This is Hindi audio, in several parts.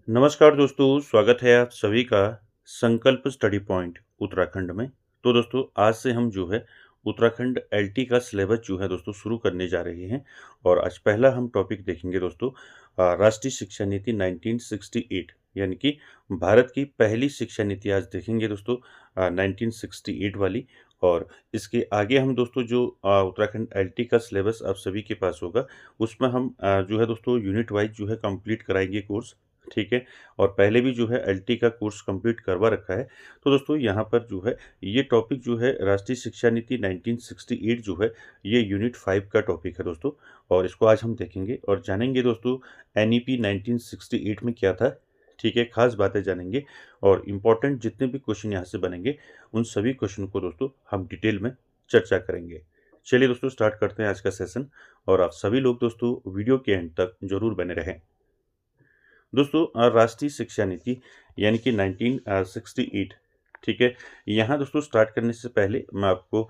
नमस्कार दोस्तों, स्वागत है आप सभी का संकल्प स्टडी पॉइंट उत्तराखंड में। तो दोस्तों आज से हम जो है उत्तराखंड एलटी का सिलेबस जो है दोस्तों शुरू करने जा रहे हैं। और आज पहला हम टॉपिक देखेंगे दोस्तों राष्ट्रीय शिक्षा नीति 1968 यानी कि भारत की पहली शिक्षा नीति आज देखेंगे दोस्तों 1968 वाली। और इसके आगे हम दोस्तों जो उत्तराखंड एलटी का सिलेबस आप सभी के पास होगा उसमें हम जो है दोस्तों यूनिट वाइज जो है कंप्लीट कराएंगे कोर्स। ठीक है। और पहले भी जो है एलटी का कोर्स कंप्लीट करवा रखा है। तो दोस्तों यहाँ पर जो है ये टॉपिक जो है राष्ट्रीय शिक्षा नीति 1968 जो है ये यूनिट 5 का टॉपिक है दोस्तों। और इसको आज हम देखेंगे और जानेंगे दोस्तों एनईपी 1968 में क्या था। ठीक है, खास बातें जानेंगे और इम्पोर्टेंट जितने भी क्वेश्चन यहाँ से बनेंगे उन सभी क्वेश्चन को दोस्तों हम डिटेल में चर्चा करेंगे। चलिए दोस्तों स्टार्ट करते हैं आज का सेशन। और आप सभी लोग दोस्तों वीडियो के एंड तक जरूर बने रहें। दोस्तों राष्ट्रीय शिक्षा नीति यानी कि 1968। ठीक है। यहाँ दोस्तों स्टार्ट करने से पहले मैं आपको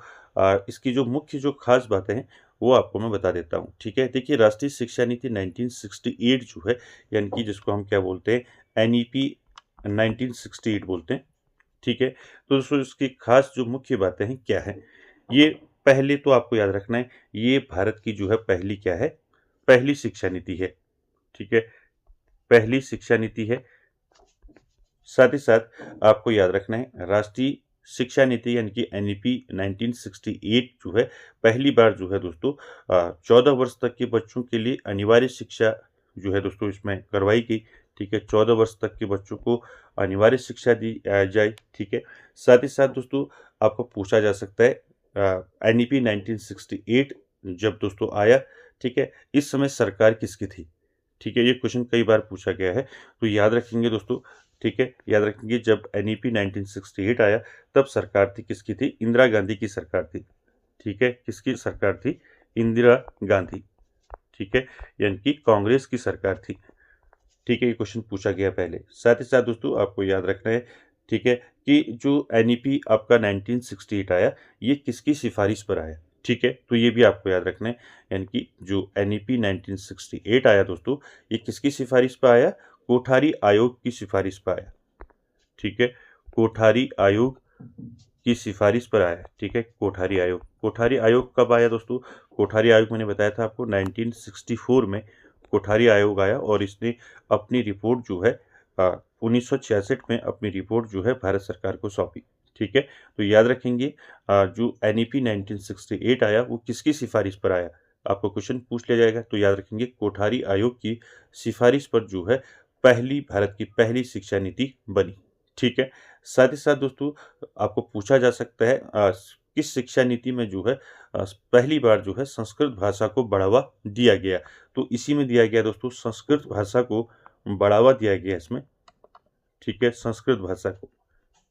इसकी जो मुख्य जो खास बातें हैं वो आपको मैं बता देता हूँ। ठीक है, देखिए राष्ट्रीय शिक्षा नीति 1968 जो है यानी कि जिसको हम क्या बोलते हैं एनईपी 1968 बोलते हैं। ठीक है। तो दोस्तों इसकी खास जो मुख्य बातें हैं क्या है, ये पहले तो आपको याद रखना है ये भारत की जो है पहली क्या है, पहली शिक्षा नीति है। ठीक है, पहली शिक्षा नीति है। साथ ही साथ आपको याद रखना है राष्ट्रीय शिक्षा नीति यानी कि एनईपी 1968 जो है पहली बार जो है दोस्तों 14 वर्ष तक के बच्चों के लिए अनिवार्य शिक्षा जो है दोस्तों इसमें करवाई गई। ठीक है, 14 वर्ष तक के बच्चों को अनिवार्य शिक्षा दी जाए। ठीक है। साथ ही साथ दोस्तों आपको पूछा जा सकता है एनईपी 1968 जब दोस्तों आया, ठीक है, इस समय सरकार किसकी थी। ठीक है, ये क्वेश्चन कई बार पूछा गया है तो याद रखेंगे दोस्तों। ठीक है, याद रखेंगे जब एनईपी 1968 आया तब सरकार थी किसकी थी, इंदिरा गांधी की सरकार थी। ठीक है, किसकी सरकार थी, इंदिरा गांधी। ठीक है, यानी कि कांग्रेस की सरकार थी। ठीक है, ये क्वेश्चन पूछा गया पहले। साथ ही साथ दोस्तों आपको याद रखना है, ठीक है, कि जो एनईपी आपका 1968 आया ये किसकी सिफारिश पर आया। ठीक है, तो ये भी आपको याद रखना है, यानी कि जो एनईपी 1968 आया दोस्तों ये किसकी सिफारिश पर आया, कोठारी आयोग की सिफारिश पर आया। ठीक है, कोठारी आयोग की सिफारिश पर आया। ठीक है, कोठारी आयोग, कोठारी आयोग कब आया दोस्तों, कोठारी आयोग मैंने बताया था आपको 1964 में कोठारी आयोग आया और इसने अपनी रिपोर्ट जो है 1966 में अपनी रिपोर्ट जो है भारत सरकार को सौंपी। ठीक है, तो याद रखेंगे जो एनईपी 1968 आया वो किसकी सिफारिश पर आया, आपको क्वेश्चन पूछ लिया जाएगा तो याद रखेंगे कोठारी आयोग की सिफारिश पर जो है पहली भारत की पहली शिक्षा नीति बनी। ठीक है। साथ ही साथ दोस्तों आपको पूछा जा सकता है किस शिक्षा नीति में जो है पहली बार जो है संस्कृत भाषा को बढ़ावा दिया गया, तो इसी में दिया गया दोस्तों, संस्कृत भाषा को बढ़ावा दिया गया इसमें। ठीक है, संस्कृत भाषा को।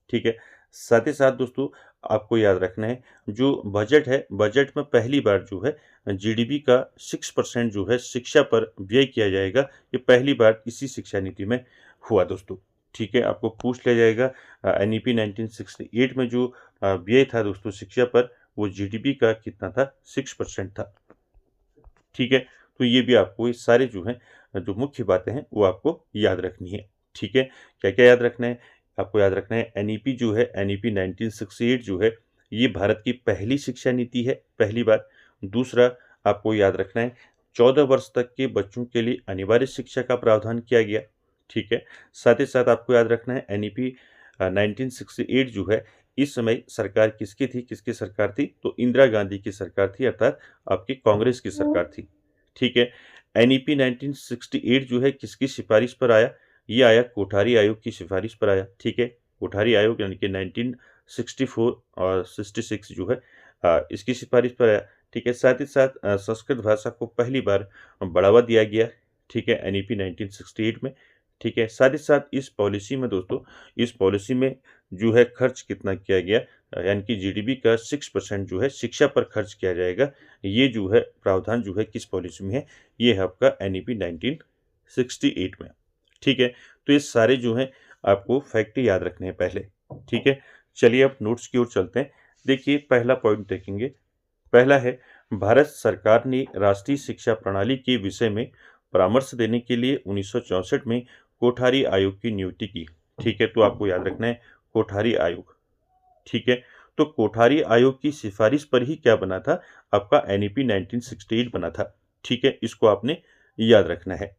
ठीक है। साथ ही साथ दोस्तों आपको याद रखना है जो बजट है, बजट में पहली बार जो है जीडीपी का 6% जो है शिक्षा पर व्यय किया जाएगा, ये पहली बार इसी शिक्षा नीति में हुआ दोस्तों। ठीक है, आपको पूछ लिया जाएगा एनईपी 1968 में जो व्यय था दोस्तों शिक्षा पर वो जीडीपी का कितना था, 6% था। ठीक है, तो ये भी आपको ये सारे जो हैं जो मुख्य बातें हैं वो आपको याद रखनी है। ठीक है, क्या क्या याद रखना है, आपको याद रखना है एनईपी जो है एनईपी 1968 जो है ये भारत की पहली शिक्षा नीति है, पहली बार। दूसरा आपको याद रखना है 14 वर्ष तक के बच्चों के लिए अनिवार्य शिक्षा का प्रावधान किया गया। ठीक है। साथ ही साथ आपको याद रखना है एनईपी 1968 जो है इस समय सरकार किसकी थी, किसकी सरकार थी, तो इंदिरा गांधी की सरकार थी, अर्थात आपकी कांग्रेस की सरकार थी। ठीक है। एनईपी 1968 जो है किसकी सिफारिश पर आया, ये आया कोठारी आयोग की सिफारिश पर आया। ठीक है, कोठारी आयोग यानी कि 1964 और 66 जो है इसकी सिफारिश पर आया। ठीक है, साथ ही साथ संस्कृत भाषा को पहली बार बढ़ावा दिया गया। ठीक है, एनईपी 1968 में। ठीक है, साथ ही साथ इस पॉलिसी में दोस्तों, इस पॉलिसी में जो है खर्च कितना किया गया, यानी कि जीडीपी का 6% जो है शिक्षा पर खर्च किया जाएगा, ये जो है प्रावधान जो है किस पॉलिसी में है, ये है आपका एनईपी 1968 में। ठीक है, तो ये सारे जो हैं आपको फैक्ट याद रखने हैं पहले। ठीक है, चलिए अब नोट्स की ओर चलते हैं। देखिए पहला पॉइंट देखेंगे, पहला है भारत सरकार ने राष्ट्रीय शिक्षा प्रणाली के विषय में परामर्श देने के लिए 1964 में कोठारी आयोग की नियुक्ति की। ठीक है, तो आपको याद रखना है कोठारी आयोग। ठीक है, तो कोठारी आयोग की सिफारिश पर ही क्या बना था, आपका एनईपी 1968 बना था। ठीक है, इसको आपने याद रखना है।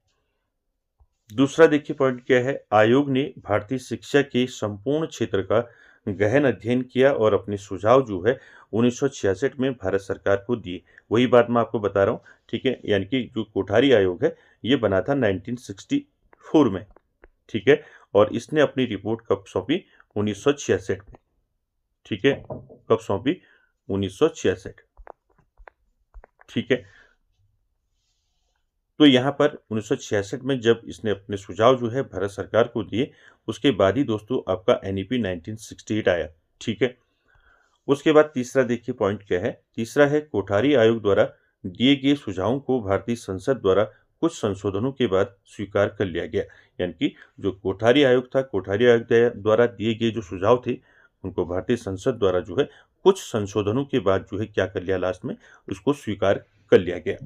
दूसरा देखिए पॉइंट क्या है, आयोग ने भारतीय शिक्षा के संपूर्ण क्षेत्र का गहन अध्ययन किया और अपने सुझाव जो है 1966 में भारत सरकार को दिए। वही बात मैं आपको बता रहा हूँ। ठीक है, यानी कि जो कोठारी आयोग है ये बना था 1964 में। ठीक है, और इसने अपनी रिपोर्ट कब सौंपी, 1966 में। ठीक है, कब सौंपी, 1966। ठीक है, तो यहाँ पर 1966 में जब इसने अपने सुझाव जो है भारत सरकार को दिए, उसके बाद ही दोस्तों आपका एनईपी 1968 आया। ठीक है, उसके बाद तीसरा देखिए पॉइंट क्या है, तीसरा है कोठारी आयोग द्वारा दिए गए सुझावों को भारतीय संसद द्वारा कुछ संशोधनों के बाद स्वीकार कर लिया गया। यानी कि जो कोठारी आयोग था, कोठारी आयोग द्वारा दिए गए जो सुझाव थे उनको भारतीय संसद द्वारा जो है कुछ संशोधनों के बाद जो है क्या कर लिया, लास्ट में उसको स्वीकार कर लिया गया।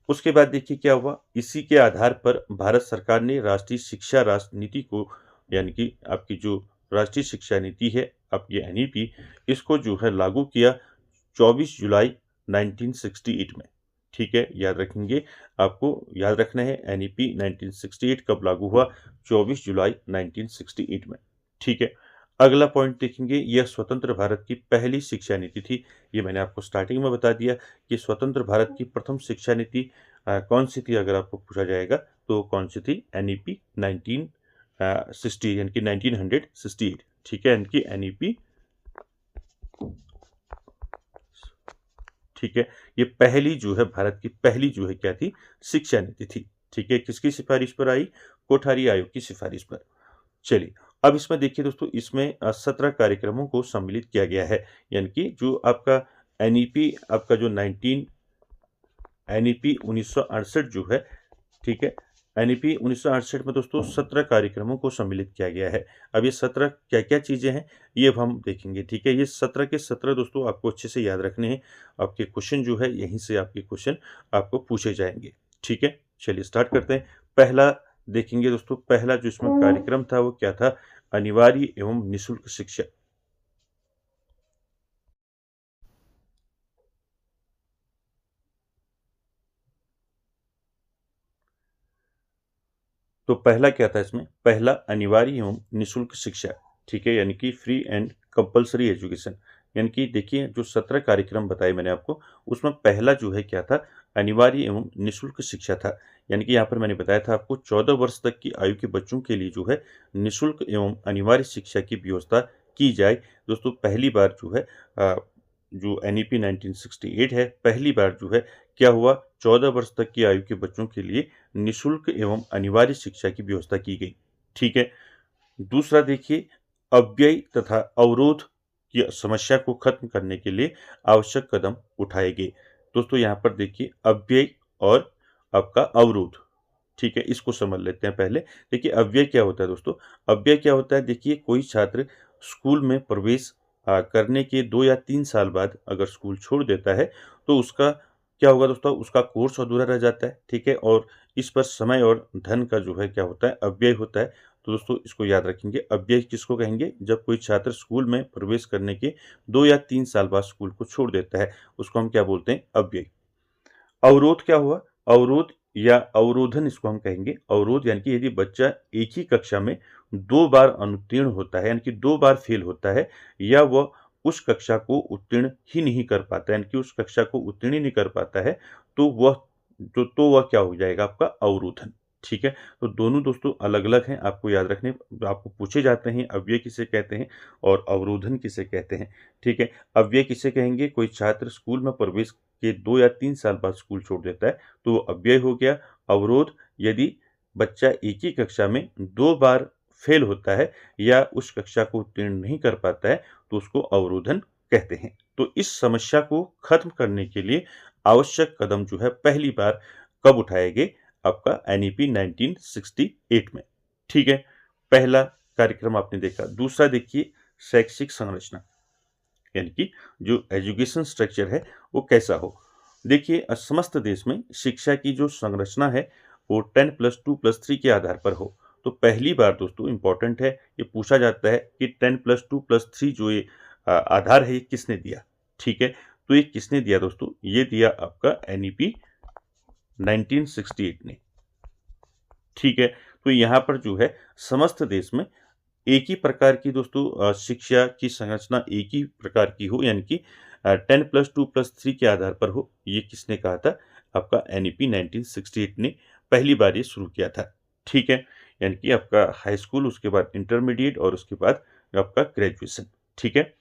उसके बाद देखिए क्या हुआ, इसी के आधार पर भारत सरकार ने राष्ट्रीय शिक्षा राष्ट्र नीति को, यानी कि आपकी जो राष्ट्रीय शिक्षा नीति है आपकी एनईपी, इसको जो है लागू किया 24 जुलाई 1968 में। ठीक है, याद रखेंगे, आपको याद रखना है एनईपी 1968 कब लागू हुआ, 24 जुलाई 1968 में। ठीक है, अगला पॉइंट देखेंगे, यह स्वतंत्र भारत की पहली शिक्षा नीति थी। ये मैंने आपको स्टार्टिंग में बता दिया कि स्वतंत्र भारत की प्रथम शिक्षा नीति कौन सी थी, अगर आपको पूछा जाएगा तो कौन सी थी, एनईपी 1960 यानी कि 1968। ठीक है, यानी कि एनईपी, ठीक है, ये पहली जो है भारत की पहली जो है क्या थी, शिक्षा नीति थी। ठीक है, किसकी सिफारिश पर आई, कोठारी आयोग की सिफारिश पर। चलिए, अब इसमें देखिए दोस्तों, इसमें 17 कार्यक्रमों को सम्मिलित किया गया है। यानी कि जो आपका एनईपी, आपका जो एनईपी 1968 जो है, ठीक है, एनईपी 1968 में दोस्तों 17 कार्यक्रमों को सम्मिलित किया गया है। अब ये 17 क्या क्या चीज़ें हैं ये अब हम देखेंगे। ठीक है, ये 17 के 17 दोस्तों आपको अच्छे से याद रखने हैं। आपके क्वेश्चन जो है यहीं से आपके क्वेश्चन आपको पूछे जाएंगे। ठीक है, चलिए स्टार्ट करते हैं। पहला देखेंगे दोस्तों, पहला जो इसमें कार्यक्रम था वो क्या था, अनिवार्य एवं निःशुल्क शिक्षा। तो पहला क्या था इसमें, पहला अनिवार्य एवं निःशुल्क शिक्षा। ठीक है, यानी कि फ्री एंड कंपलसरी एजुकेशन। यानी कि देखिए जो 17 कार्यक्रम बताए मैंने आपको, उसमें पहला जो है क्या था, अनिवार्य एवं निःशुल्क शिक्षा था। यानी कि यहाँ पर मैंने बताया था आपको 14 वर्ष तक की आयु के बच्चों के लिए जो है निःशुल्क एवं अनिवार्य शिक्षा की व्यवस्था की जाए। दोस्तों पहली बार जो है जो एनईपी 1968 है, पहली बार जो है क्या हुआ, 14 वर्ष तक की आयु के बच्चों के लिए निःशुल्क एवं अनिवार्य शिक्षा की व्यवस्था की गई। ठीक है, दूसरा देखिए, अव्यय तथा अवरोध की समस्या को खत्म करने के लिए आवश्यक कदम उठाए गए। दोस्तों यहाँ पर देखिए अव्यय और आपका अवरोध। ठीक है, इसको समझ लेते हैं पहले। देखिए अव्यय क्या होता है दोस्तों, अव्यय क्या होता है, देखिए कोई छात्र स्कूल में प्रवेश करने के 2 या 3 साल बाद अगर स्कूल छोड़ देता है तो उसका क्या होगा दोस्तों, उसका कोर्स अधूरा रह जाता है। ठीक है, और इस पर समय और धन का जो है क्या होता है, अव्यय होता है। तो दोस्तों इसको याद रखेंगे, अव्यय किसको कहेंगे, जब कोई छात्र स्कूल में प्रवेश करने के 2 या 3 साल बाद स्कूल को छोड़ देता है, उसको हम क्या बोलते हैं, अव्यय। अवरोध क्या हुआ, अवरोध या अवरोधन इसको हम कहेंगे। अवरोध यानी कि यदि बच्चा एक ही कक्षा में 2 बार अनुत्तीर्ण होता है, यानी कि 2 बार फेल होता है, या वह उस कक्षा को उत्तीर्ण ही नहीं कर पाता है, यानी कि उस कक्षा को उत्तीर्ण ही नहीं कर पाता है, तो वह क्या हो जाएगा, आपका अवरोधन। ठीक है, तो दोनों दोस्तों अलग अलग हैं, आपको याद रखने, आपको पूछे जाते हैं अव्यय किसे कहते हैं और अवरोधन किसे कहते हैं। ठीक है, अव्यय किसे कहेंगे, कोई छात्र स्कूल में प्रवेश के 2 या 3 साल बाद स्कूल छोड़ देता है तो अव्यय हो गया। अवरोध, यदि बच्चा एक ही कक्षा में 2 बार फेल होता है या उस कक्षा को उत्तीर्ण नहीं कर पाता है तो उसको अवरोधन कहते हैं। तो इस समस्या को खत्म करने के लिए आवश्यक कदम जो है पहली बार कब उठाए गए, आपका एनईपी 1968 में। ठीक है, पहला कार्यक्रम आपने देखा। दूसरा देखिए, शैक्षिक संरचना, यानी कि जो एजुकेशन स्ट्रक्चर है वो कैसा हो। देखिए समस्त देश में शिक्षा की जो संरचना है वो 10+2+3 के आधार पर हो। तो पहली बार दोस्तों इम्पोर्टेंट है, ये पूछा जाता है कि 10+2+3 जो ये आधार है ये किसने दिया, ठीक है। तो ये किसने दिया दोस्तों, ये दिया आपका NEP 1968 ने, ठीक है। तो यहाँ पर जो है समस्त देश में एक ही प्रकार की दोस्तों शिक्षा की संरचना एक ही प्रकार की हो, यानी कि 10+2+3 के आधार पर हो, ये किसने कहा था, आपका NEP 1968 ने पहली बार ये शुरू किया था, ठीक है। यानी कि आपका हाई स्कूल, उसके बाद इंटरमीडिएट और उसके बाद आपका ग्रेजुएशन, ठीक है।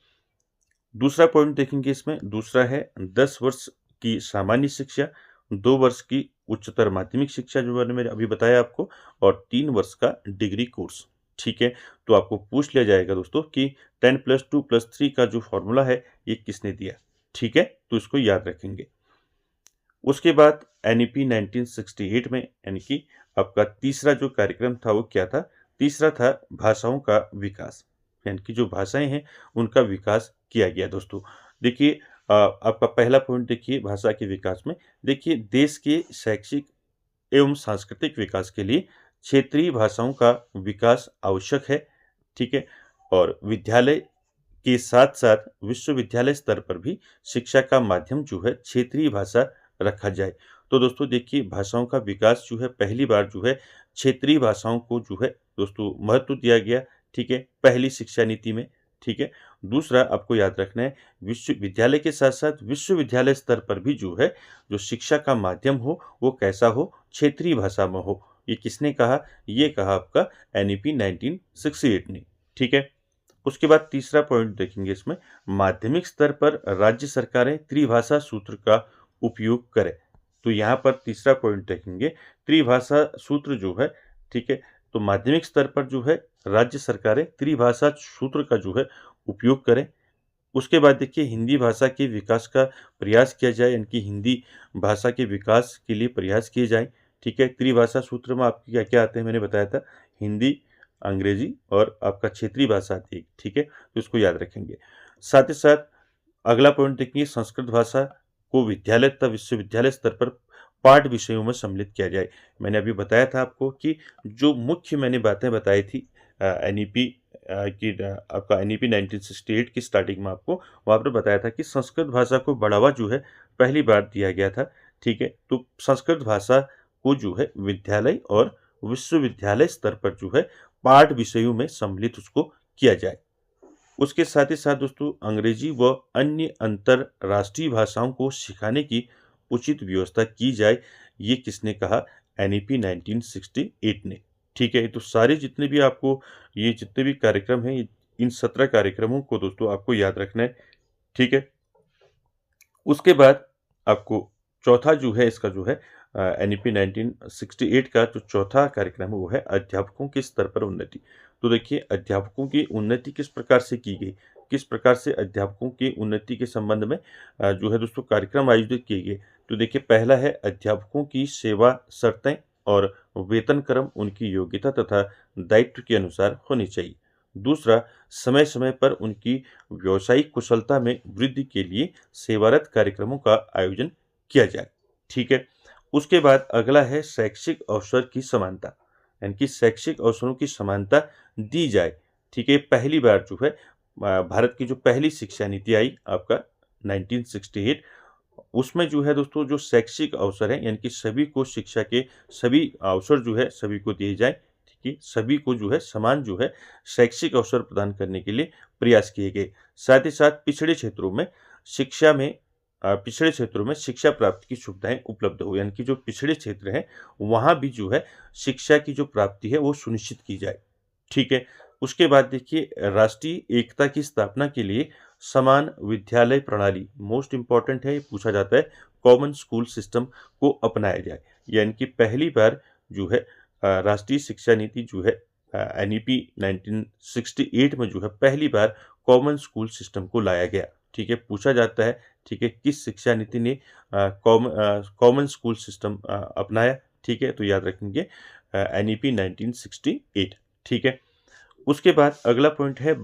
दूसरा पॉइंट देखेंगे इसमें, दूसरा है 10 वर्ष की सामान्य शिक्षा, 2 वर्ष की उच्चतर माध्यमिक शिक्षा जो मैंने अभी बताया आपको, और 3 वर्ष का डिग्री कोर्स, ठीक है। तो आपको पूछ लिया जाएगा दोस्तों कि 10+2+3 का जो फॉर्मूला है ये किसने दिया, ठीक है। तो इसको याद रखेंगे। उसके बाद NEP 1968 में यानी कि आपका तीसरा जो कार्यक्रम था वो क्या था, तीसरा था भाषाओं का विकास, यानी कि जो भाषाएं हैं उनका विकास किया गया दोस्तों। देखिए आपका पहला पॉइंट देखिए भाषा के विकास में, देखिए देश के शैक्षिक एवं सांस्कृतिक विकास के लिए क्षेत्रीय भाषाओं का विकास आवश्यक है, ठीक है। और विद्यालय के साथ साथ विश्वविद्यालय स्तर पर भी शिक्षा का माध्यम जो है क्षेत्रीय भाषा रखा जाए। तो दोस्तों देखिए भाषाओं का विकास जो है पहली बार जो है क्षेत्रीय भाषाओं को जो है दोस्तों महत्व दिया गया, ठीक है, पहली शिक्षा नीति में, ठीक है। दूसरा आपको याद रखना है, विश्वविद्यालय के साथ साथ विश्वविद्यालय स्तर पर भी जो है जो शिक्षा का माध्यम हो वो कैसा हो, क्षेत्रीय भाषा में हो। ये किसने कहा, ये कहा आपका NEP 1968 ने, ठीक है। उसके बाद तीसरा पॉइंट देखेंगे इसमें, माध्यमिक स्तर पर राज्य सरकारें त्रिभाषा सूत्र का उपयोग करें। तो यहाँ पर तीसरा पॉइंट देखेंगे, त्रिभाषा सूत्र जो है, ठीक है। तो माध्यमिक स्तर पर जो है राज्य सरकारें त्रिभाषा सूत्र का जो है उपयोग करें। उसके बाद देखिए हिंदी भाषा के विकास का प्रयास किया जाए, यानी कि हिंदी भाषा के विकास के लिए प्रयास किए जाएँ, ठीक है। त्रिभाषा सूत्र में आपके क्या-क्या आते हैं मैंने बताया था, हिंदी, अंग्रेजी और आपका क्षेत्रीय भाषा आती है, ठीक है। तो इसको याद रखेंगे। साथ ही साथ अगला पॉइंट देखिए, संस्कृत भाषा को विद्यालय तथा विश्वविद्यालय स्तर पर पाठ्य विषयों में सम्मिलित किया जाए। मैंने अभी बताया था आपको कि जो मुख्य मैंने बातें बताई थी NEP आपका NEP 1968 की स्टार्टिंग में आपको वहाँ पर बताया था कि संस्कृत भाषा को बढ़ावा जो है पहली बार दिया गया था, ठीक है। तो संस्कृत भाषा को जो है विद्यालय और विश्वविद्यालय स्तर पर जो है पाठ्य विषयों में सम्मिलित उसको किया जाए। उसके साथ ही साथ दोस्तों अंग्रेजी व अन्य अंतरराष्ट्रीय भाषाओं को सिखाने की उचित व्यवस्था की जाए, ये किसने कहा, NEP 1968 ने, ठीक है। तो सारे जितने भी आपको ये जितने भी कार्यक्रम हैं, इन 17 कार्यक्रमों को दोस्तों आपको याद रखना है, ठीक है। उसके बाद आपको चौथा जो है इसका जो है NEP 1968 का जो चौथा कार्यक्रम है वो है अध्यापकों के स्तर पर उन्नति। तो देखिए अध्यापकों की उन्नति किस प्रकार से की गई, किस प्रकार से अध्यापकों की उन्नति के संबंध में जो है दोस्तों कार्यक्रम आयोजित किए गए। तो देखिए पहला है अध्यापकों की सेवा शर्तें और वेतन क्रम उनकी योग्यता तथा दायित्व के अनुसार होनी चाहिए। दूसरा, समय समय पर उनकी व्यावसायिक कुशलता में वृद्धि के लिए सेवारत कार्यक्रमों का आयोजन किया जाए, ठीक है। उसके बाद अगला है शैक्षिक अवसर की समानता, यानी कि शैक्षिक अवसरों की समानता दी जाए, ठीक है। पहली बार जो है भारत की जो पहली शिक्षा नीति आई आपका 1968, उसमें जो है दोस्तों जो शैक्षिक अवसर हैं, यानी कि सभी को शिक्षा के सभी अवसर जो है सभी को दिए जाए, ठीक है। सभी को जो है समान जो है शैक्षिक अवसर प्रदान करने के लिए प्रयास किए गए। साथ ही साथ पिछड़े क्षेत्रों में शिक्षा प्राप्ति की सुविधाएं उपलब्ध हो, यानी कि जो पिछड़े क्षेत्र हैं वहाँ भी जो है शिक्षा की जो प्राप्ति है वो सुनिश्चित की जाए, ठीक है। उसके बाद देखिए राष्ट्रीय एकता की स्थापना के लिए समान विद्यालय प्रणाली, मोस्ट इम्पॉर्टेंट है, ये पूछा जाता है, कॉमन स्कूल सिस्टम को अपनाया जाए। यानी कि पहली बार जो है राष्ट्रीय शिक्षा नीति जो है NEP 1968 में जो है पहली बार कॉमन स्कूल सिस्टम को लाया गया, ठीक है। पूछा जाता है, ठीक है, किस शिक्षा नीति ने कॉमन स्कूल सिस्टम अपनाया, ठीक है। तो याद रखेंगे NEP 1968, ठीक है। उसके बाद अगला पॉइंट है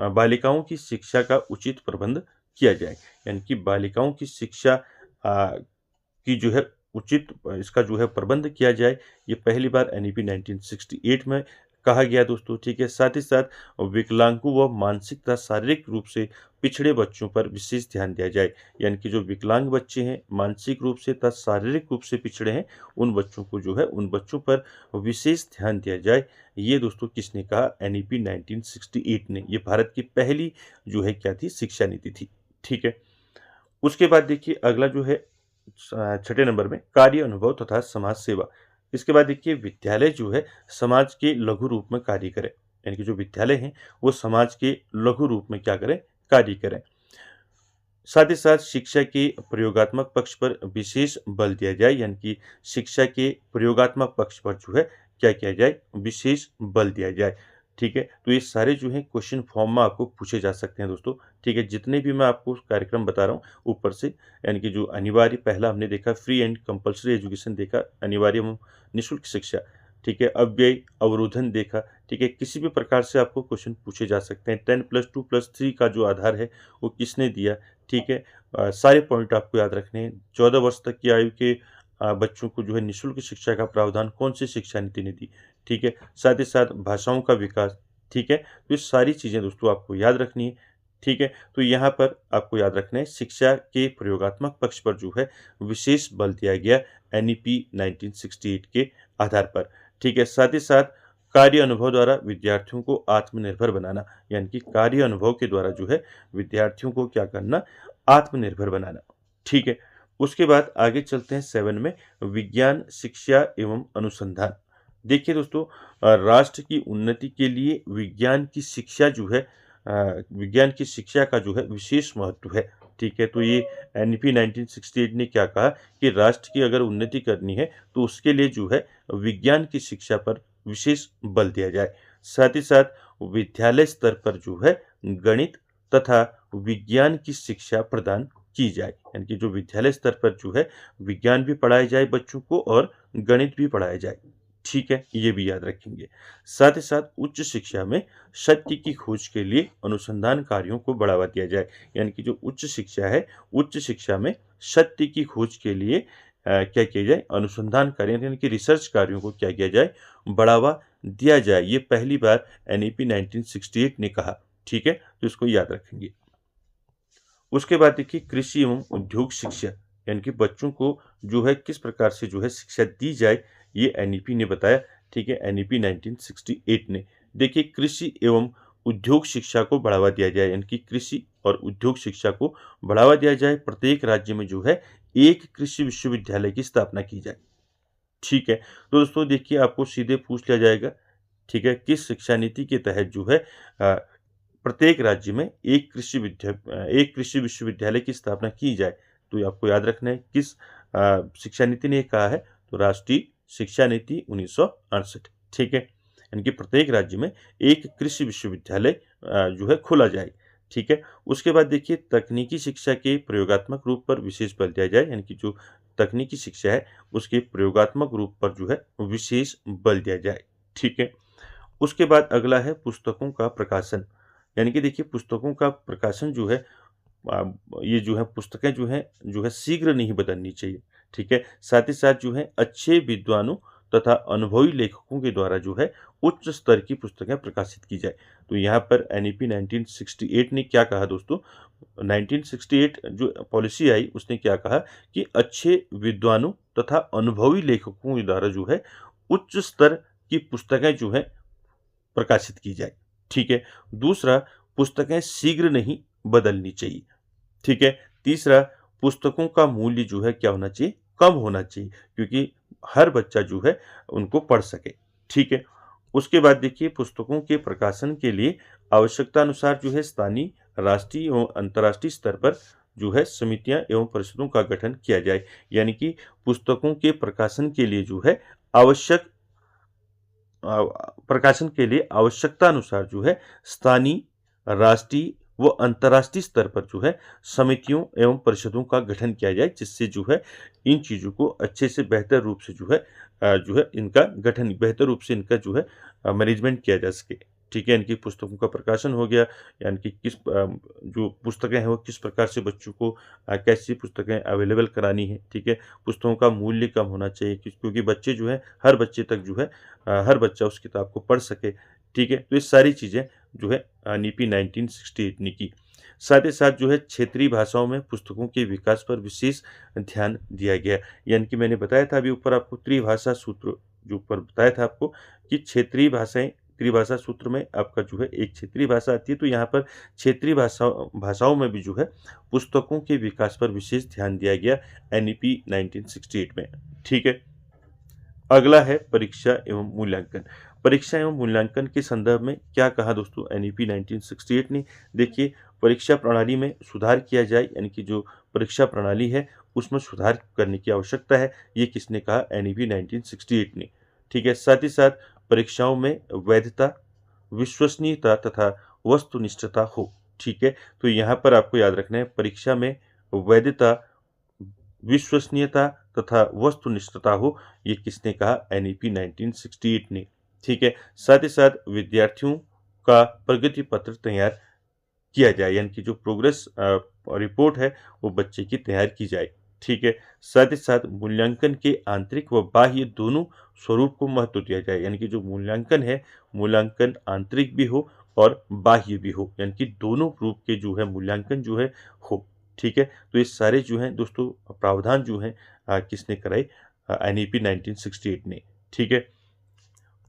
बालिकाओं की शिक्षा का उचित प्रबंध किया जाए, यानी कि बालिकाओं की शिक्षा की जो है उचित इसका जो है प्रबंध किया जाए। ये पहली बार एनईपी 1968 में कहा गया दोस्तों, ठीक है। साथ ही साथ विकलांगों व मानसिक तथा शारीरिक रूप से पिछड़े बच्चों पर विशेष ध्यान दिया जाए। यानी कि जो विकलांग बच्चे हैं, मानसिक रूप से तथा शारीरिक रूप से पिछड़े हैं, उन बच्चों को जो है उन बच्चों पर विशेष ध्यान दिया जाए। ये दोस्तों किसने कहा? एनईपी 1968 ने। ये भारत की पहली जो है क्या थी? शिक्षा नीति थी, ठीक है। उसके बाद देखिए अगला जो है छठे नंबर में कार्य अनुभव तथा समाज सेवा। इसके बाद देखिए विद्यालय जो है समाज के लघु रूप में कार्य करें। यानी कि जो विद्यालय हैं वो समाज के लघु रूप में क्या करें? कार्य करें। साथ ही साथ शिक्षा के प्रयोगात्मक पक्ष पर विशेष बल दिया जाए। यानी कि शिक्षा के प्रयोगात्मक पक्ष पर जो है क्या किया जाए? विशेष बल दिया जाए, ठीक है। तो ये सारे जो है क्वेश्चन फॉर्म में आपको पूछे जा सकते हैं दोस्तों, ठीक है। जितने भी मैं आपको कार्यक्रम बता रहा हूँ ऊपर से, यानी कि जो अनिवार्य, पहला हमने देखा फ्री एंड कंपल्सरी एजुकेशन देखा, अनिवार्य एवं निःशुल्क शिक्षा, ठीक है। अव्यय अवरोधन देखा, ठीक है। किसी भी प्रकार से आपको क्वेश्चन पूछे जा सकते हैं। 10+2+3 का जो आधार है वो किसने दिया, ठीक है। सारे पॉइंट आपको याद रखने हैं। 14 वर्ष तक की आयु के बच्चों को जो है निःशुल्क शिक्षा का प्रावधान कौन सी शिक्षा नीति ने दी, ठीक है। साथ ही साथ भाषाओं का विकास, ठीक है। तो ये सारी चीज़ें दोस्तों आपको याद रखनी है, ठीक है। तो यहाँ पर आपको याद रखना है शिक्षा के प्रयोगात्मक पक्ष पर जो है विशेष बल दिया गया एनईपी 1968 के आधार पर, ठीक है। साथ ही साथ कार्य अनुभव द्वारा विद्यार्थियों को आत्मनिर्भर बनाना। यानी कि कार्य अनुभव के द्वारा जो है विद्यार्थियों को क्या करना? आत्मनिर्भर बनाना, ठीक है। उसके बाद आगे चलते हैं 7 में विज्ञान शिक्षा एवं अनुसंधान। देखिए दोस्तों राष्ट्र की उन्नति के लिए विज्ञान की शिक्षा जो है विज्ञान की शिक्षा का जो है विशेष महत्व है, ठीक है। तो ये एनईपी 1968 ने क्या कहा कि राष्ट्र की अगर उन्नति करनी है तो उसके लिए जो है विज्ञान की शिक्षा पर विशेष बल दिया जाए। साथ ही साथ विद्यालय स्तर पर जो है गणित तथा विज्ञान की शिक्षा प्रदान की जाए। यानी कि जो विद्यालय स्तर पर जो है विज्ञान भी पढ़ाया जाए बच्चों को और गणित भी पढ़ाया जाए, ठीक है। ये भी याद रखेंगे। साथ ही साथ उच्च शिक्षा में सत्य की खोज के लिए अनुसंधान कार्यों को बढ़ावा दिया जाए। यानी कि जो उच्च शिक्षा है, उच्च शिक्षा में सत्य की खोज के लिए क्या किया जाए? अनुसंधान कार्य यानी कि रिसर्च कार्यों को क्या किया जाए? बढ़ावा दिया जाए। ये पहली बार एनईपी 1968 ने कहा, ठीक है। तो इसको याद रखेंगे। उसके बाद देखिए कृषि एवं उद्योग शिक्षा, यानी कि बच्चों को जो है किस प्रकार से जो है शिक्षा दी जाए, ये एनईपी ने बताया, ठीक है। एनईपी 1968 ने। देखिए कृषि एवं उद्योग शिक्षा को बढ़ावा दिया जाए। यानी कि कृषि और उद्योग शिक्षा को बढ़ावा दिया जाए। प्रत्येक राज्य में जो है एक कृषि विश्वविद्यालय की स्थापना की जाए, ठीक है। तो दोस्तों देखिए आपको सीधे पूछ लिया जाएगा, ठीक है, किस शिक्षा नीति के तहत जो है प्रत्येक राज्य में एक कृषि विश्वविद्यालय की स्थापना की जाए। तो ये आपको याद रखना है किस शिक्षा नीति ने कहा है? तो राष्ट्रीय शिक्षा नीति 1968, ठीक है। यानी कि प्रत्येक राज्य में एक कृषि विश्वविद्यालय जो है खोला जाए, ठीक है। उसके बाद देखिए तकनीकी शिक्षा के प्रयोगात्मक रूप पर विशेष बल दिया जाए। यानी कि जो तकनीकी शिक्षा है उसके प्रयोगात्मक रूप पर जो है विशेष बल दिया जाए, ठीक है। उसके बाद अगला है पुस्तकों का प्रकाशन। यानी कि देखिए पुस्तकों का प्रकाशन जो है ये जो है पुस्तकें जो है शीघ्र नहीं बदलनी चाहिए, ठीक है। साथ ही साथ जो है अच्छे विद्वानों तथा अनुभवी लेखकों के द्वारा जो है उच्च स्तर की पुस्तकें प्रकाशित की जाए। तो यहाँ पर एनईपी 1968 ने क्या कहा दोस्तों? 1968 जो पॉलिसी आई उसने क्या कहा कि अच्छे विद्वानों तथा अनुभवी लेखकों के द्वारा जो है उच्च स्तर की पुस्तकें जो है प्रकाशित की जाए, ठीक है। दूसरा, पुस्तकें शीघ्र नहीं बदलनी चाहिए, ठीक है। तीसरा, पुस्तकों का मूल्य जो है क्या होना चाहिए? कम होना चाहिए, क्योंकि हर बच्चा जो है उनको पढ़ सके, ठीक है। उसके बाद देखिए पुस्तकों के प्रकाशन के लिए आवश्यकता अनुसार जो है स्थानीय, राष्ट्रीय एवं अंतर्राष्ट्रीय स्तर पर जो है समितियां एवं परिषदों का गठन किया जाए। यानी कि पुस्तकों के प्रकाशन के लिए जो है प्रकाशन के लिए आवश्यकता अनुसार जो है स्थानीय, राष्ट्रीय व अंतर्राष्ट्रीय स्तर पर जो है समितियों एवं परिषदों का गठन किया जाए, जिससे जो है इन चीज़ों को अच्छे से बेहतर रूप से जो है इनका गठन बेहतर रूप से इनका जो है मैनेजमेंट किया जा सके, ठीक है, इनकी पुस्तकों का प्रकाशन हो गया, यानी कि जो पुस्तकें हैं वो किस प्रकार से बच्चों को कैसी पुस्तकें अवेलेबल करानी है, ठीक है। पुस्तकों का मूल्य कम होना चाहिए क्योंकि बच्चे जो है हर बच्चे तक जो है हर बच्चा उस किताब को पढ़ सके, ठीक है। तो ये सारी चीज़ें जो है नीति 1968 ने की। साथ ही साथ जो है क्षेत्रीय भाषाओं में पुस्तकों के विकास पर विशेष ध्यान दिया गया। यानी कि मैंने बताया था अभी ऊपर आपको त्रिभाषा सूत्र जो ऊपर बताया था आपको कि क्षेत्रीय भाषाएं, त्रिभाषा सूत्र में आपका जो है एक क्षेत्रीय भाषा आती है, तो यहाँ पर क्षेत्रीय भाषाओं में भी जो है पुस्तकों के विकास पर विशेष ध्यान दिया गया एनईपी 1968 में, ठीक है। अगला है परीक्षा एवं मूल्यांकन। परीक्षा एवं मूल्यांकन के संदर्भ में क्या कहा दोस्तों एनईपी 1968 ने? देखिए, परीक्षा प्रणाली में सुधार किया जाए, यानी कि जो परीक्षा प्रणाली है उसमें सुधार करने की आवश्यकता है। ये किसने कहा? एनईपी 1968 ने, ठीक है। साथ ही साथ परीक्षाओं में वैधता, विश्वसनीयता तथा वस्तुनिष्ठता हो, ठीक है। तो यहाँ पर आपको याद रखना है परीक्षा में वैधता, विश्वसनीयता तथा वस्तुनिष्ठता हो, ये किसने कहा? एनईपी 1968 ने, ठीक है। साथ ही साथ विद्यार्थियों का प्रगति पत्र तैयार किया जाए, यानी कि जो प्रोग्रेस रिपोर्ट है वो बच्चे की तैयार की जाए, ठीक है। साथ ही साथ मूल्यांकन के आंतरिक व बाह्य दोनों स्वरूप को महत्व दिया जाए, यानी कि जो मूल्यांकन है, मूल्यांकन आंतरिक भी हो और बाह्य भी हो, यानी कि दोनों रूप के जो है मूल्यांकन जो है हो, ठीक है। तो ये सारे जो हैं दोस्तों प्रावधान जो हैं किसने कराए? एनईपी 1968 ने, ठीक है।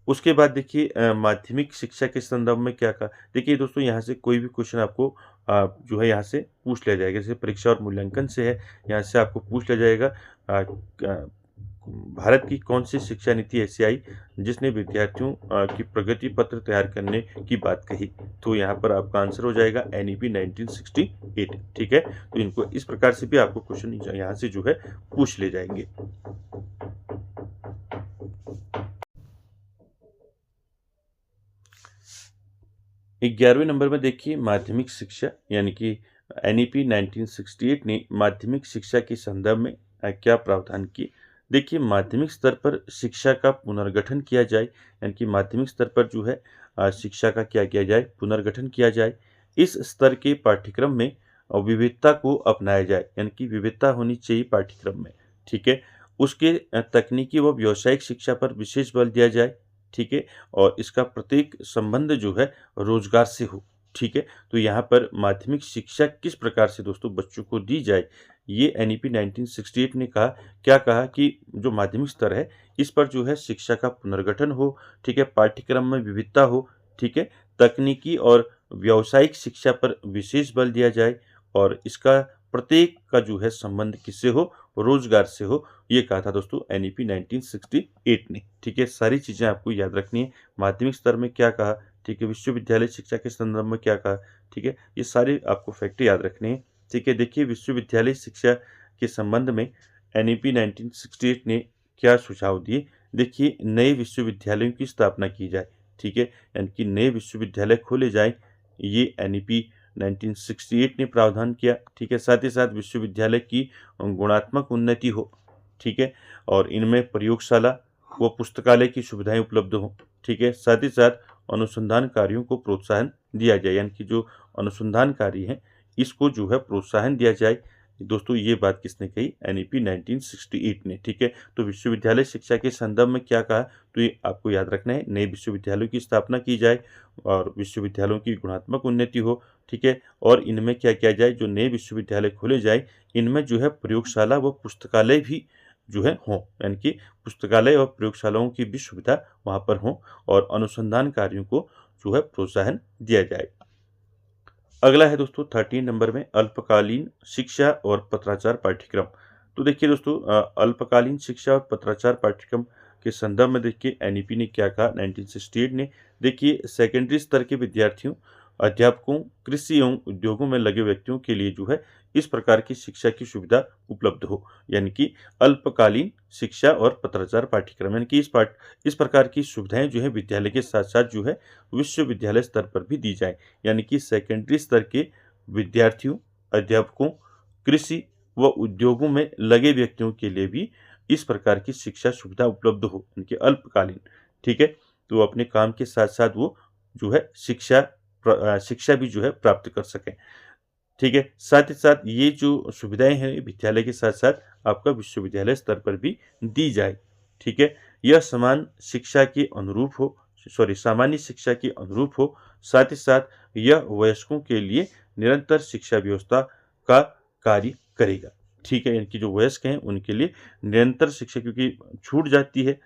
उसके बाद देखिए माध्यमिक शिक्षा के संदर्भ में क्या कहा? देखिए दोस्तों, यहाँ से कोई भी क्वेश्चन आपको जो है यहाँ से पूछ लिया जाएगा। जैसे परीक्षा और मूल्यांकन से है, यहाँ से आपको पूछ लिया जाएगा भारत की कौन सी शिक्षा नीति ऐसी आई जिसने विद्यार्थियों की प्रगति पत्र तैयार करने की बात कही? तो यहाँ पर आपका आंसर हो जाएगा एनईपी 1968, ठीक है। तो इनको इस प्रकार से भी आपको क्वेश्चन यहाँ से जो है पूछ ले जाएंगे। 11वें नंबर में देखिए माध्यमिक शिक्षा, यानी कि एनईपी 1968 ने माध्यमिक शिक्षा के संदर्भ में क्या प्रावधान किए? देखिए, माध्यमिक स्तर पर शिक्षा का पुनर्गठन किया जाए, यानी कि माध्यमिक स्तर पर जो है शिक्षा का क्या किया जाए? पुनर्गठन किया जाए। इस स्तर के पाठ्यक्रम में विविधता को अपनाया जाए, यानी कि विविधता होनी चाहिए पाठ्यक्रम में, ठीक है। उसके तकनीकी व व्यावसायिक शिक्षा पर विशेष बल दिया जाए, ठीक है। और इसका प्रत्येक संबंध जो है रोजगार से हो, ठीक है। तो यहाँ पर माध्यमिक शिक्षा किस प्रकार से दोस्तों बच्चों को दी जाए, ये एनईपी 1968 ने कहा। क्या कहा कि जो माध्यमिक स्तर है इस पर जो है शिक्षा का पुनर्गठन हो, ठीक है। पाठ्यक्रम में विविधता हो, ठीक है। तकनीकी और व्यावसायिक शिक्षा पर विशेष बल दिया जाए और इसका प्रत्येक का जो है संबंध किससे हो? रोजगार से हो, ये कहा था दोस्तों एनईपी 1968 ने, ठीक है। सारी चीजें आपको याद रखनी है। माध्यमिक स्तर में क्या कहा, ठीक है। विश्वविद्यालय शिक्षा के संदर्भ में क्या कहा, ठीक है। ये सारे आपको फैक्ट याद रखने हैं, ठीक है। देखिए, विश्वविद्यालय शिक्षा के संबंध में एनईपी 1968 ने क्या सुझाव दिए? देखिए, नए विश्वविद्यालयों की स्थापना की जाए, ठीक है, यानी कि नए विश्वविद्यालय खोले जाए, ये एनईपी 1968 ने प्रावधान किया, ठीक है। साथ ही साथ विश्वविद्यालय की गुणात्मक उन्नति हो, ठीक है, और इनमें प्रयोगशाला व पुस्तकालय की सुविधाएं उपलब्ध हो, ठीक है। साथ ही साथ अनुसंधान कार्यों को प्रोत्साहन दिया जाए, यानी कि जो अनुसंधान कार्य हैं इसको जो है प्रोत्साहन दिया जाए। दोस्तों, ये बात किसने कही? एनईपी 1968 ने, ठीक है। तो विश्वविद्यालय शिक्षा के संदर्भ में क्या कहा, तो ये आपको याद रखना है। नए विश्वविद्यालयों की स्थापना की जाए और विश्वविद्यालयों की गुणात्मक उन्नति हो, ठीक है। और इनमें क्या किया जाए? जो नए विश्वविद्यालय खोले जाए इनमें जो है प्रयोगशाला व पुस्तकालय भी जो है हों, यानी कि पुस्तकालय और प्रयोगशालाओं की भी सुविधा वहाँ पर हों और अनुसंधान कार्यों को जो है प्रोत्साहन दिया जाए। अगला है दोस्तों 13 नंबर में अल्पकालीन शिक्षा और पत्राचार पाठ्यक्रम। तो देखिए दोस्तों, अल्पकालीन शिक्षा और पत्राचार पाठ्यक्रम के संदर्भ में देखिए एनईपी ने क्या कहा 1968 ने। देखिए, सेकेंडरी स्तर के विद्यार्थियों, अध्यापकों, कृषि एवं उद्योगों में लगे व्यक्तियों के लिए जो है इस प्रकार की शिक्षा की सुविधा उपलब्ध हो, यानी कि अल्पकालीन शिक्षा और पत्राचार पाठ्यक्रम, यानी कि इस प्रकार की सुविधाएं जो है विद्यालय के साथ साथ जो है विश्वविद्यालय स्तर पर भी दी जाए, यानी कि सेकेंडरी स्तर के विद्यार्थियों, अध्यापकों, कृषि व उद्योगों में लगे व्यक्तियों के लिए भी इस प्रकार की शिक्षा सुविधा उपलब्ध हो, यानी कि अल्पकालीन, ठीक है। तो अपने काम के साथ साथ वो जो है शिक्षा भी जो है प्राप्त कर सकें। ठीक है, साथ ही साथ ये जो सुविधाएं हैं विद्यालय के साथ साथ आपका विश्वविद्यालय स्तर पर भी दी जाए। ठीक है, यह समान शिक्षा के अनुरूप हो, सामान्य शिक्षा के अनुरूप हो। साथ ही साथ यह वयस्कों के लिए निरंतर शिक्षा व्यवस्था का कार्य करेगा। ठीक है, इनकी जो वयस्क हैं उनके लिए निरंतर शिक्षा, क्योंकि छूट जाती है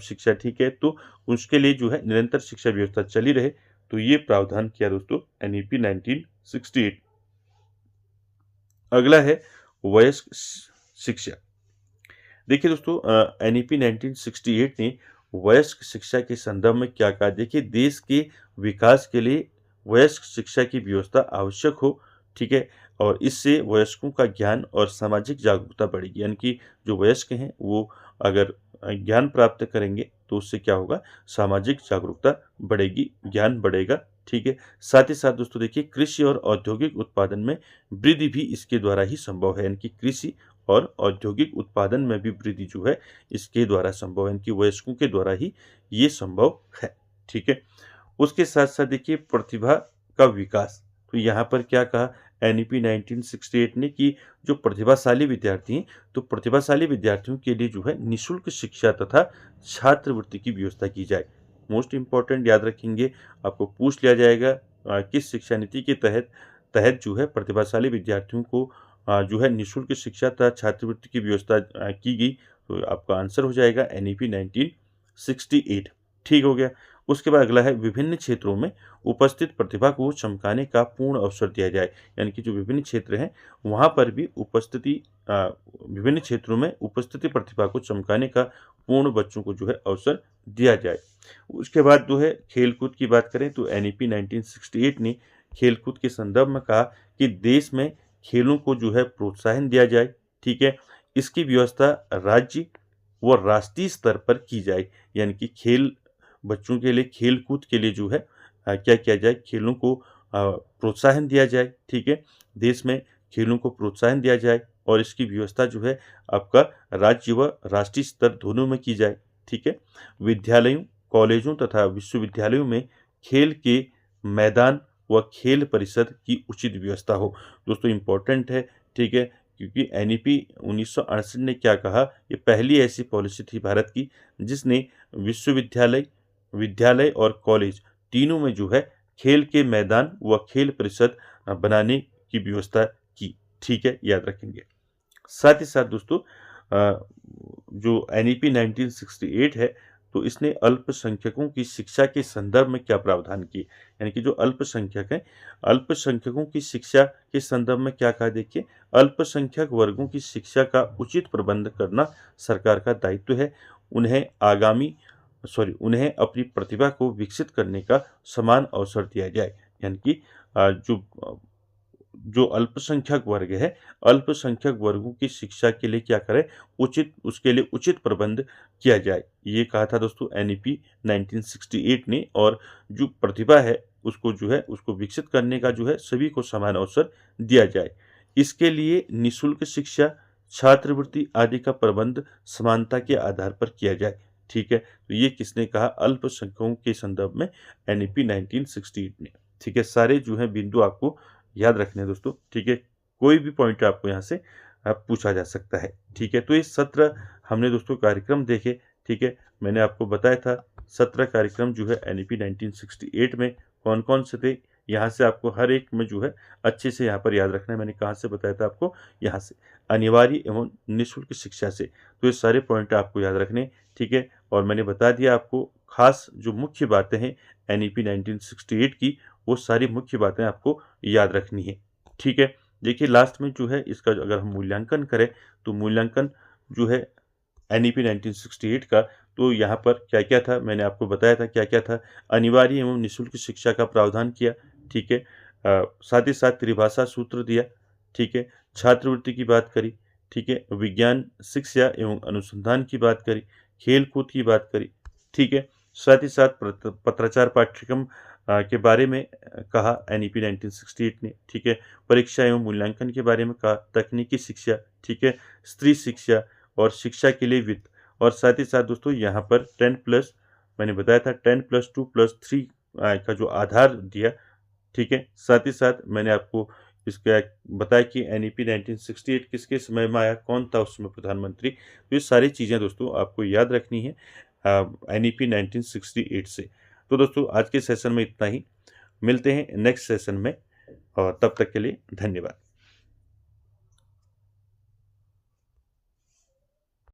शिक्षा, ठीक है, तो उसके लिए जो है निरंतर शिक्षा व्यवस्था चली रहे, तो ये प्रावधान किया दोस्तों NEP 1968। अगला है वयस्क शिक्षा। देखिए दोस्तों, NEP 1968 ने वयस्क शिक्षा के संदर्भ में क्या कहा। देखिए, देश के विकास के लिए वयस्क शिक्षा की व्यवस्था आवश्यक हो। ठीक है, और इससे वयस्कों का ज्ञान और सामाजिक जागरूकता बढ़ेगी। यानी कि जो वयस्क हैं वो अगर ज्ञान प्राप्त करेंगे तो उससे क्या होगा, सामाजिक जागरूकता बढ़ेगी, ज्ञान बढ़ेगा। ठीक है, साथ ही साथ दोस्तों देखिए, कृषि और औद्योगिक उत्पादन में वृद्धि भी इसके द्वारा ही संभव है। यानी कि कृषि और औद्योगिक उत्पादन में भी वृद्धि जो है इसके द्वारा संभव है, इनकी वयस्कों के द्वारा ही ये संभव है। ठीक है, उसके साथ साथ देखिए प्रतिभा का विकास। तो यहाँ पर क्या कहा NEP 1968 ने कि जो प्रतिभाशाली विद्यार्थी हैं, तो प्रतिभाशाली विद्यार्थियों के लिए जो है निःशुल्क शिक्षा तथा छात्रवृत्ति की व्यवस्था की जाए। मोस्ट इम्पॉर्टेंट याद रखेंगे, आपको पूछ लिया जाएगा किस शिक्षा नीति के तहत तहत जो है प्रतिभाशाली विद्यार्थियों को जो है निःशुल्क शिक्षा तथा छात्रवृत्ति की व्यवस्था की गई, तो आपका आंसर हो जाएगा NEP 1968। ठीक हो गया। उसके बाद अगला है विभिन्न क्षेत्रों में उपस्थित प्रतिभा को चमकाने का पूर्ण अवसर दिया जाए। यानी कि जो विभिन्न क्षेत्र हैं वहाँ पर भी विभिन्न क्षेत्रों में उपस्थिति प्रतिभा को चमकाने का पूर्ण बच्चों को जो है अवसर दिया जाए। उसके बाद जो है खेलकूद की बात करें तो NEP 1968 ने खेलकूद के संदर्भ में कहा कि देश में खेलों को जो है प्रोत्साहन दिया जाए। ठीक है, इसकी व्यवस्था राज्य व राष्ट्रीय स्तर पर की जाए। यानी कि बच्चों के लिए खेल कूद के लिए जो है क्या किया जाए, खेलों को प्रोत्साहन दिया जाए। ठीक है, देश में खेलों को प्रोत्साहन दिया जाए और इसकी व्यवस्था जो है आपका राज्य व राष्ट्रीय स्तर दोनों में की जाए। ठीक है, विद्यालयों, कॉलेजों तथा विश्वविद्यालयों में खेल के मैदान व खेल परिषद की उचित व्यवस्था हो। दोस्तों इम्पोर्टेंट है। ठीक है, क्योंकि NEP 1968 ने क्या कहा, ये पहली ऐसी पॉलिसी थी भारत की जिसने विश्वविद्यालय, विद्यालय और कॉलेज तीनों में जो है खेल के मैदान व खेल परिषद बनाने की व्यवस्था की। ठीक है, याद रखेंगे। साथ ही साथ दोस्तों जो NEP 1968 है, तो इसने अल्पसंख्यकों की शिक्षा के संदर्भ में क्या प्रावधान किए। यानी कि जो अल्पसंख्यक हैं, अल्पसंख्यकों की शिक्षा के संदर्भ में क्या कहा। देखिए, अल्पसंख्यक वर्गों की शिक्षा का उचित प्रबंध करना सरकार का दायित्व है। उन्हें अपनी प्रतिभा को विकसित करने का समान अवसर दिया जाए। यानी कि जो अल्पसंख्यक वर्ग है, अल्पसंख्यक वर्गों की शिक्षा के लिए क्या करें, उसके लिए उचित प्रबंध किया जाए। ये कहा था दोस्तों NEP 1968 ने। और जो प्रतिभा है उसको जो है उसको विकसित करने का जो है सभी को समान अवसर दिया जाए। इसके लिए निःशुल्क शिक्षा, छात्रवृत्ति आदि का प्रबंध समानता के आधार पर किया जाए। ठीक है, तो ये किसने कहा, अल्पसंख्यकों के संदर्भ में NEP 1968 ने। ठीक है, सारे जो है बिंदु आपको याद रखने हैं दोस्तों। ठीक है, कोई भी पॉइंट आपको यहाँ से पूछा जा सकता है। ठीक है, तो ये 17 हमने दोस्तों कार्यक्रम देखे। ठीक है, मैंने आपको बताया था 17 कार्यक्रम जो है NEP 1968 में कौन कौन से थे। यहाँ से आपको हर एक में जो है अच्छे से यहाँ पर याद रखना है। मैंने कहाँ से बताया था आपको, यहाँ से अनिवार्य एवं निःशुल्क शिक्षा से। तो ये सारे पॉइंट आपको याद रखने। ठीक है, और मैंने बता दिया आपको खास जो मुख्य बातें हैं NEP 1968 की, वो सारी मुख्य बातें आपको याद रखनी है। ठीक है, देखिए लास्ट में जो है इसका अगर हम मूल्यांकन करें तो मूल्यांकन जो है NEP 1968 का, तो यहाँ पर क्या क्या था मैंने आपको बताया था। क्या क्या था, अनिवार्य एवं निःशुल्क शिक्षा का प्रावधान किया। ठीक है, साथ ही साथ त्रिभाषा सूत्र दिया। ठीक है, छात्रवृत्ति की बात करी। ठीक है, विज्ञान शिक्षा एवं अनुसंधान की बात करी, खेल कूद की बात करी। ठीक है, साथ ही साथ पत्राचार पाठ्यक्रम के बारे में कहा NEP 1968 ने। ठीक है, परीक्षा एवं मूल्यांकन के बारे में कहा, तकनीकी शिक्षा। ठीक है, स्त्री शिक्षा और शिक्षा के लिए वित्त। और साथ ही साथ दोस्तों यहाँ पर 10+ मैंने बताया था 10+2+3 का जो आधार दिया, ठीक है। साथ ही साथ मैंने आपको इसका बताया कि NEP 1968 किसके समय में आया, कौन था उसमें प्रधानमंत्री। तो ये सारी चीज़ें दोस्तों आपको याद रखनी है NEP 1968 से। तो दोस्तों आज के सेशन में इतना ही, मिलते हैं नेक्स्ट सेशन में, और तब तक के लिए धन्यवाद।